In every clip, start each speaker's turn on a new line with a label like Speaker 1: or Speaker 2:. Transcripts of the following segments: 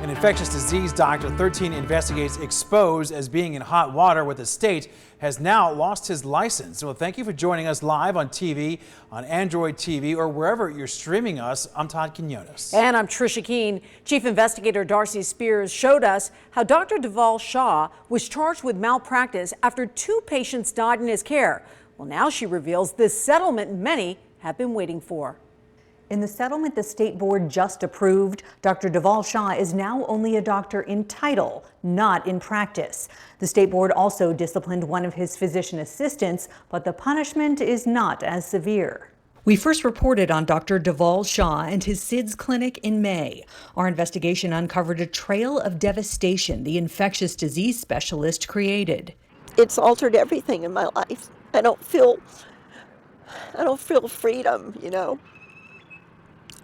Speaker 1: An infectious disease doctor, 13 investigates exposed as being in hot water with the state, has now lost his license. Well, thank you for joining us live on TV, on Android TV, or wherever you're streaming us. I'm Todd Quinones.
Speaker 2: And I'm Trisha Keene. Chief Investigator Darcy Spears showed us how Dr. Dhaval Shah was charged with malpractice after 2 patients died in his care. Well, now she reveals this settlement many have been waiting for.
Speaker 3: In the settlement the state board just approved, Dr. Dhaval Shah is now only a doctor in title, not in practice. The state board also disciplined one of his physician assistants, but the punishment is not as severe. We first reported on Dr. Dhaval Shah and his SIDS clinic in May. Our investigation uncovered a trail of devastation the infectious disease specialist created.
Speaker 4: It's altered everything in my life. I don't feel freedom, you know.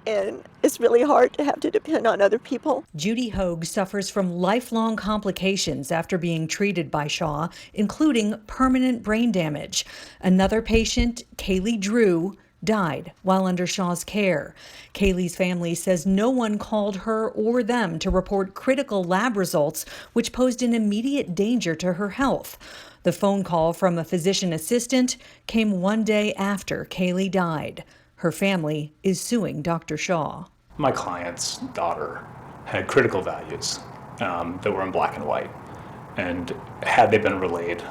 Speaker 4: And it's really hard to have to depend on other people.
Speaker 3: JUDY HOGUE suffers from lifelong complications after being treated by Shah, including permanent brain damage. Another patient, Kaylee Drew, died while under Shah's care. Kaylee's family says no one called her or them to report critical lab results, which posed an immediate danger to her health. The phone call from a physician assistant came one day after Kaylee died. Her family is suing Dr. Shah.
Speaker 5: My client's daughter had critical values that were in black and white, and had they been relayed,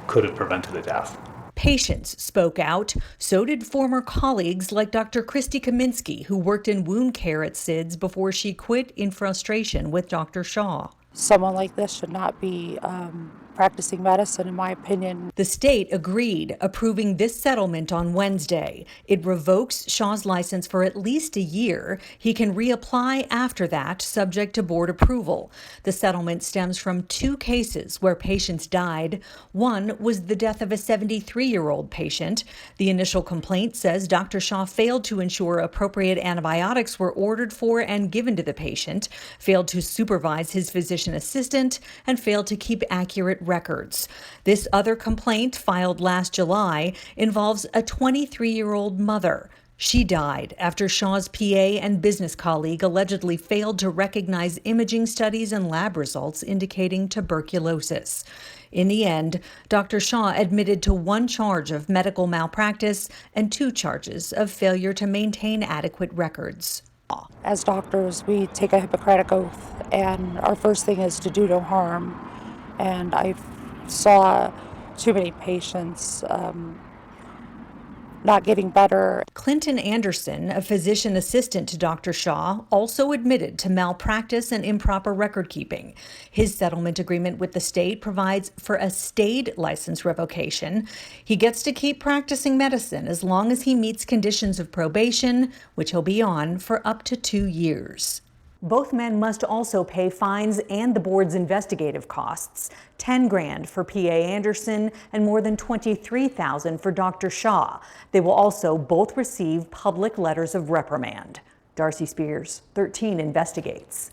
Speaker 5: could have prevented a death.
Speaker 3: Patients spoke out. So did former colleagues like Dr. Christy Kaminsky, who worked in wound care at SIDS before she quit in frustration with Dr. Shah.
Speaker 6: Someone like this should not be practicing medicine, in my opinion.
Speaker 3: The state agreed, approving this settlement on Wednesday. It revokes Shah's license for at least a year. He can reapply after that, subject to board approval. The settlement stems from 2 cases where patients died. One was the death of a 73-year-old patient. The initial complaint says Dr. Shah failed to ensure appropriate antibiotics were ordered for and given to the patient, failed to supervise his physician assistant, and failed to keep accurate records. This other complaint, filed last July, involves a 23-year-old mother. She died after Shah's PA and business colleague allegedly failed to recognize imaging studies and lab results indicating tuberculosis. In the end, Dr. Shah admitted to 1 charge of medical malpractice and 2 charges of failure to maintain adequate records.
Speaker 6: As doctors, we take a Hippocratic oath, and our first thing is to do no harm. And I saw too many patients not getting better.
Speaker 3: Clinton Anderson, a physician assistant to Dr. Shah, also admitted to malpractice and improper record keeping. His settlement agreement with the state provides for a stayed license revocation. He gets to keep practicing medicine as long as he meets conditions of probation, which he'll be on for up to 2 years. Both men must also pay fines and the board's investigative costs. $10 grand for PA Anderson and more than $23,000 for Dr. Shah. They will also both receive public letters of reprimand. Darcy Spears, 13 investigates.